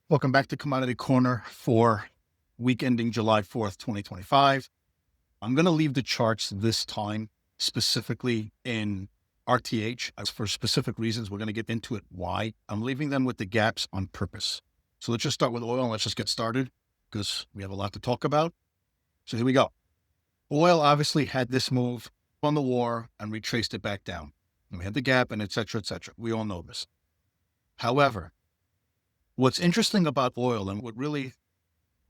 Welcome back to Commodity Corner for week ending July 4th, 2025. I'm going to leave the charts this time specifically in RTH for specific reasons. We're going to get into it why. I'm leaving them with the gaps on purpose. So let's just start with oil and let's just get started because we have a lot to talk about. So here we go. Oil obviously had this move on the war and retraced it back down. And we had the gap and et cetera, et cetera. We all know this. However, what's interesting about oil and what really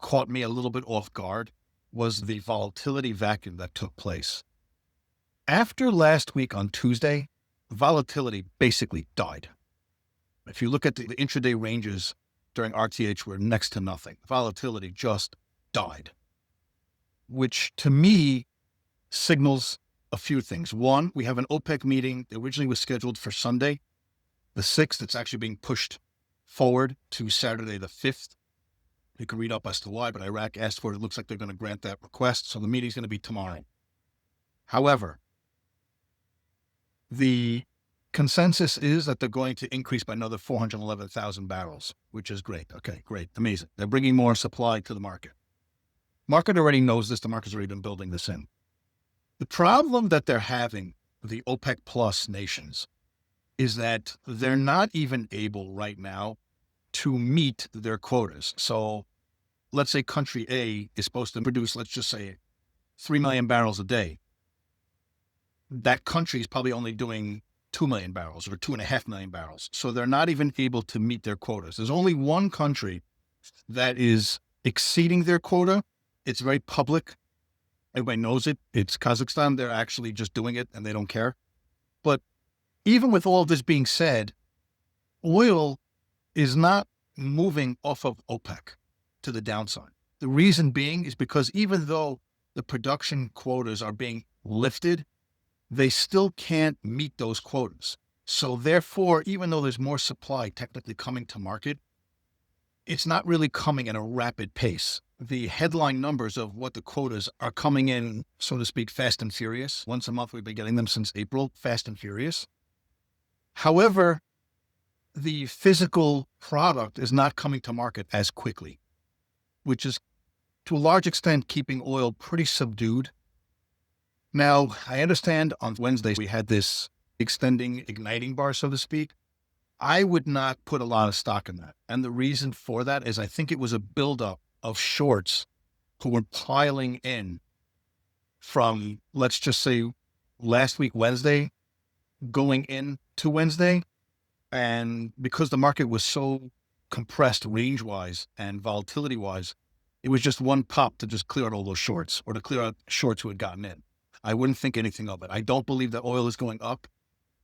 caught me a little bit off guard was the volatility vacuum that took place. After last week on Tuesday, volatility basically died. If you look at the intraday ranges during RTH, were next to nothing. Volatility just died, which to me signals a few things. One, we have an OPEC meeting that originally was scheduled for Sunday, the 6th. It's actually being pushed forward to Saturday the 5th. You can read up as to why, but Iraq asked for it. It looks like they're going to grant that request. So the meeting's going to be tomorrow. However, the consensus is that they're going to increase by another 411,000 barrels, which is great. Okay, great. Amazing. They're bringing more supply to the market. Market already knows this. The market's already been building this in. The problem that they're having, the OPEC plus nations, is that they're not even able right now to meet their quotas. So let's say country A is supposed to produce, let's just say 3 million barrels a day. That country is probably only doing 2 million barrels or 2.5 million barrels. So they're not even able to meet their quotas. There's only one country that is exceeding their quota. It's very public. Everybody knows it. It's Kazakhstan. They're actually just doing it and they don't care. But even with all this being said, oil is not moving off of OPEC to the downside. The reason being is because even though the production quotas are being lifted, they still can't meet those quotas. So therefore, even though there's more supply technically coming to market, it's not really coming at a rapid pace. The headline numbers of what the quotas are coming in, so to speak, fast and furious. Once a month, we've been getting them since April, fast and furious. However, the physical product is not coming to market as quickly, which is to a large extent keeping oil pretty subdued. Now, I understand on Wednesday we had this igniting bar, so to speak. I would not put a lot of stock in that. And the reason for that is I think it was a buildup of shorts who were piling in from, let's just say, last week, Wednesday, going into Wednesday. And because the market was so compressed range-wise and volatility-wise, it was just one pop to just clear out all those shorts or to clear out shorts who had gotten in. I wouldn't think anything of it. I don't believe that oil is going up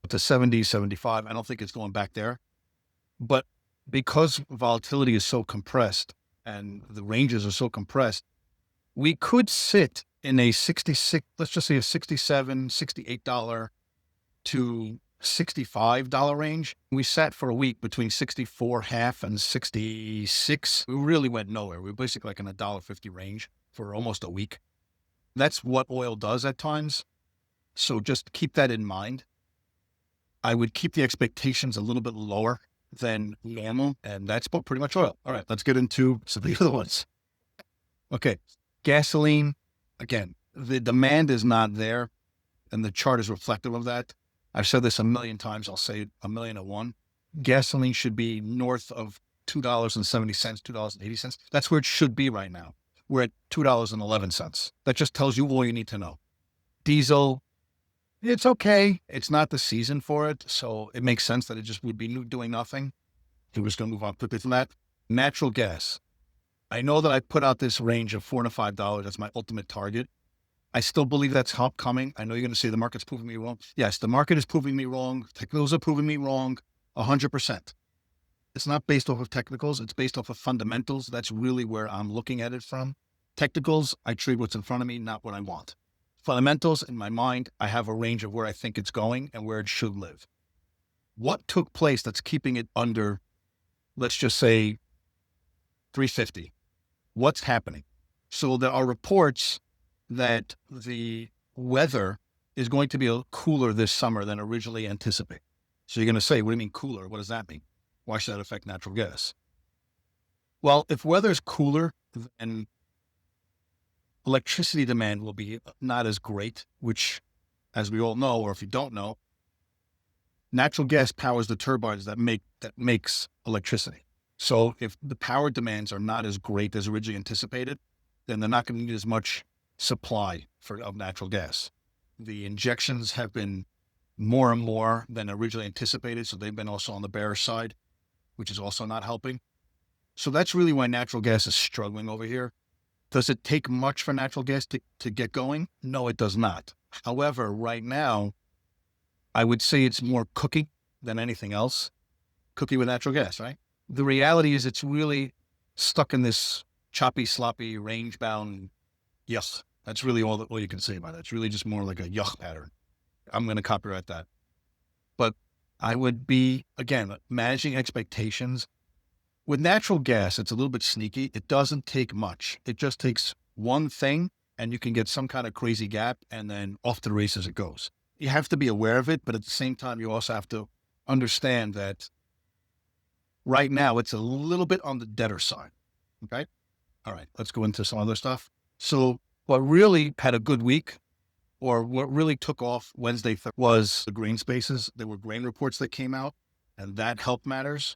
to 70, 75. I don't think it's going back there. But because volatility is so compressed and the ranges are so compressed, we could sit in a 66, let's just say a $67, $68 to $65 range. We sat for a week between 64.5 and 66. We really went nowhere. We were basically like in $1.50 range for almost a week. That's what oil does at times. So just keep that in mind. I would keep the expectations a little bit lower than normal. And that's pretty much oil. All right, let's get into some of the other ones. Okay, gasoline. Again, the demand is not there. And the chart is reflective of that. I've said this a million times. I'll say it a million and one. Gasoline should be north of $2.70, $2.80. That's where it should be right now. We're at $2.11. That just tells you all you need to know. Diesel, it's okay. It's not the season for it. So it makes sense that it just would be doing nothing. We're just going to move on quickly from that. Natural gas. I know that I put out this range of $4 to $5. That's my ultimate target. I still believe that's coming. I know you're going to say the market's proving me wrong. Yes, the market is proving me wrong. Technicals are proving me wrong 100%. It's not based off of technicals. It's based off of fundamentals. That's really where I'm looking at it from. Technicals, I trade what's in front of me, not what I want. Fundamentals, in my mind, I have a range of where I think it's going and where it should live. What took place that's keeping it under, let's just say, 350? What's happening? So there are reports that the weather is going to be cooler this summer than originally anticipated. So you're going to say, what do you mean cooler? What does that mean? Why should that affect natural gas? Well, if weather's cooler, then electricity demand will be not as great, which, as we all know, or if you don't know, natural gas powers the turbines that makes electricity. So if the power demands are not as great as originally anticipated, then they're not going to need as much supply of natural gas. The injections have been more and more than originally anticipated, so they've been also on the bearish side, which is also not helping. So that's really why natural gas is struggling over here. Does it take much for natural gas to get going? No, it does not. However, right now, I would say it's more cookie than anything else. Cookie with natural gas, right? The reality is it's really stuck in this choppy, sloppy, range bound yuck. That's really all you can say about it. It's really just more like a yuck pattern. I'm going to copyright that. But I would be, again, managing expectations. With natural gas, it's a little bit sneaky. It doesn't take much. It just takes one thing and you can get some kind of crazy gap and then off to the races it goes. You have to be aware of it, but at the same time, you also have to understand that right now it's a little bit on the deader side. Okay. All right. Let's go into some other stuff. So what really had a good week, or what really took off Wednesday was the grain spaces. There were grain reports that came out, and that helped matters.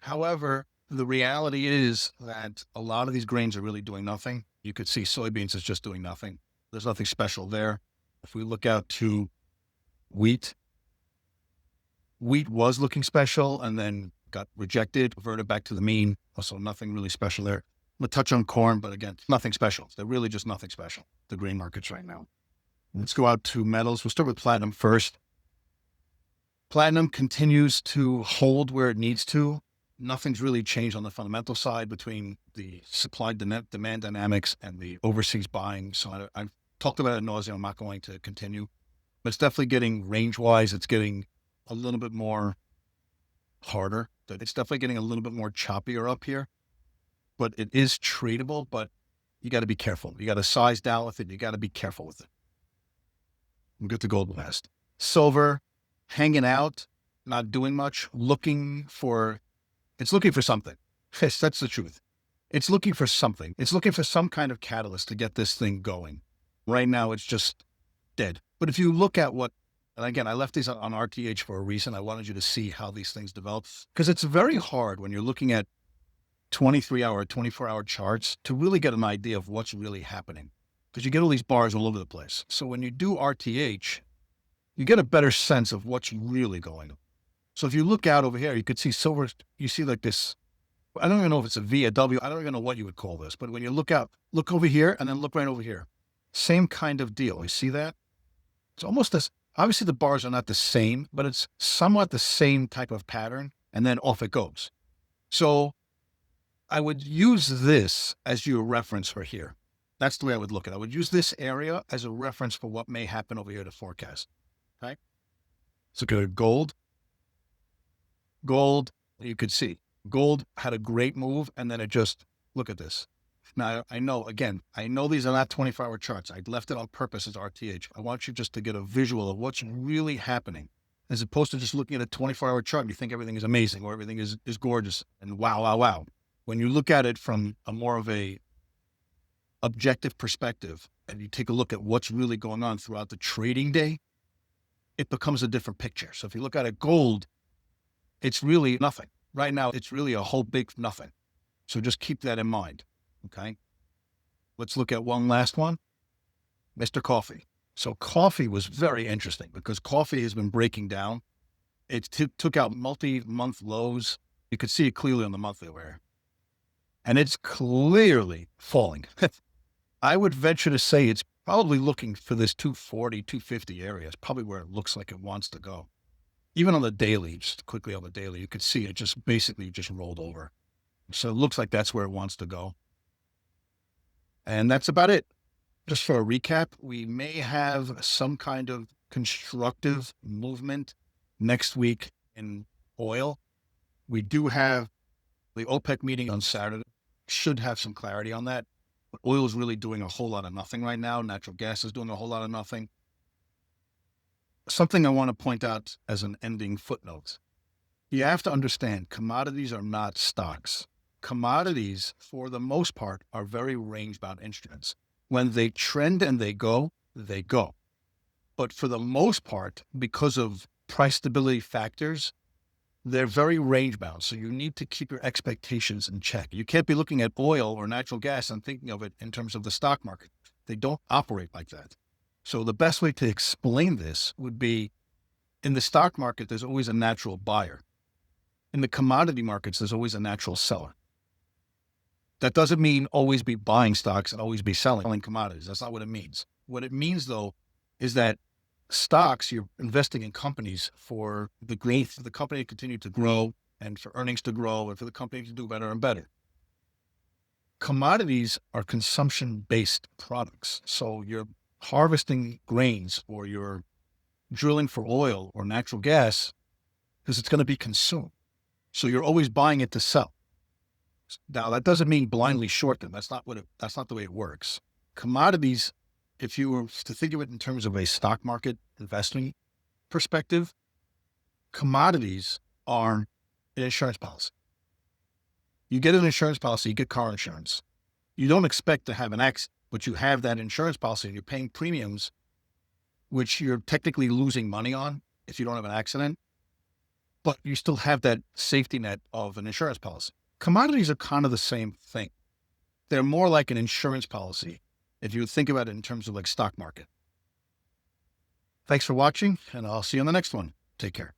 However, the reality is that a lot of these grains are really doing nothing. You could see soybeans is just doing nothing. There's nothing special there. If we look out to wheat, wheat was looking special and then got rejected, reverted back to the mean. Also, nothing really special there. I'm going to touch on corn, but again, nothing special. They're really just nothing special, the grain markets right now. Let's go out to metals. We'll start with platinum first. Platinum continues to hold where it needs to. Nothing's really changed on the fundamental side between the supply demand dynamics and the overseas buying. So I've talked about it ad nauseum. I'm not going to continue, but it's definitely getting range-wise. It's getting a little bit more harder. It's definitely getting a little bit more choppier up here, but it is tradable, but you got to be careful. You got to size down with it. You got to be careful with it. We'll get to gold last. Silver, hanging out, not doing much, it's looking for something. Yes, that's the truth. It's looking for something. It's looking for some kind of catalyst to get this thing going. Right now, it's just dead. But if you look at and again, I left these on RTH for a reason. I wanted you to see how these things develop, because it's very hard when you're looking at 23-hour, 24-hour charts to really get an idea of what's really happening, because you get all these bars all over the place. So when you do RTH, you get a better sense of what's really going on. So if you look out over here, you could see silver, you see like this, I don't even know if it's a V, a W, I don't even know what you would call this, but when you look out, look over here and then look right over here. Same kind of deal. You see that? It's almost this, obviously the bars are not the same, but it's somewhat the same type of pattern, and then off it goes. So I would use this as your reference for here. That's the way I would look at it. I would use this area as a reference for what may happen over here to forecast. Okay. So go to gold. Gold, you could see gold had a great move, and then look at this. Now, I know these are not 24-hour charts. I left it on purpose as RTH. I want you just to get a visual of what's really happening, as opposed to just looking at a 24-hour chart and you think everything is amazing or everything is gorgeous and wow, wow, wow. When you look at it from a more of a objective perspective and you take a look at what's really going on throughout the trading day, it becomes a different picture. So if you look at it, gold, it's really nothing. Right now, it's really a whole big nothing. So just keep that in mind. Okay. Let's look at one last one. Mr. Coffee. So coffee was very interesting because coffee has been breaking down. It took out multi-month lows. You could see it clearly on the monthly over here. And it's clearly falling. I would venture to say it's probably looking for this 240, 250 area. It's probably where it looks like it wants to go. Even on the daily, just quickly on the daily, you could see it just basically just rolled over. So it looks like that's where it wants to go. And that's about it. Just for a recap, we may have some kind of constructive movement next week in oil. We do have the OPEC meeting on Saturday. Should have some clarity on that. But oil is really doing a whole lot of nothing right now. Natural gas is doing a whole lot of nothing. something I want to point out as an ending footnote. You have to understand commodities are not stocks. Commodities, for the most part, are very range-bound instruments. When they trend and they go, they go. But for the most part, because of price stability factors, they're very range-bound. So you need to keep your expectations in check. You can't be looking at oil or natural gas and thinking of it in terms of the stock market. They don't operate like that. So the best way to explain this would be, in the stock market, there's always a natural buyer. In the commodity markets, there's always a natural seller. That doesn't mean always be buying stocks and always be selling commodities. That's not what it means. What it means, though, is that stocks, you're investing in companies for the growth of the company to continue to grow and for earnings to grow and for the company to do better and better. Commodities are consumption-based products. So you're harvesting grains or you're drilling for oil or natural gas because it's going to be consumed. So you're always buying it to sell. Now, that doesn't mean blindly short them. That's not the way it works. Commodities, if you were to think of it in terms of a stock market investing perspective, commodities are an insurance policy. You get an insurance policy, you get car insurance. You don't expect to have an accident, but you have that insurance policy and you're paying premiums, which you're technically losing money on if you don't have an accident, but you still have that safety net of an insurance policy. Commodities are kind of the same thing. They're more like an insurance policy if you think about it in terms of like stock market. Thanks for watching, and I'll see you on the next one. Take care.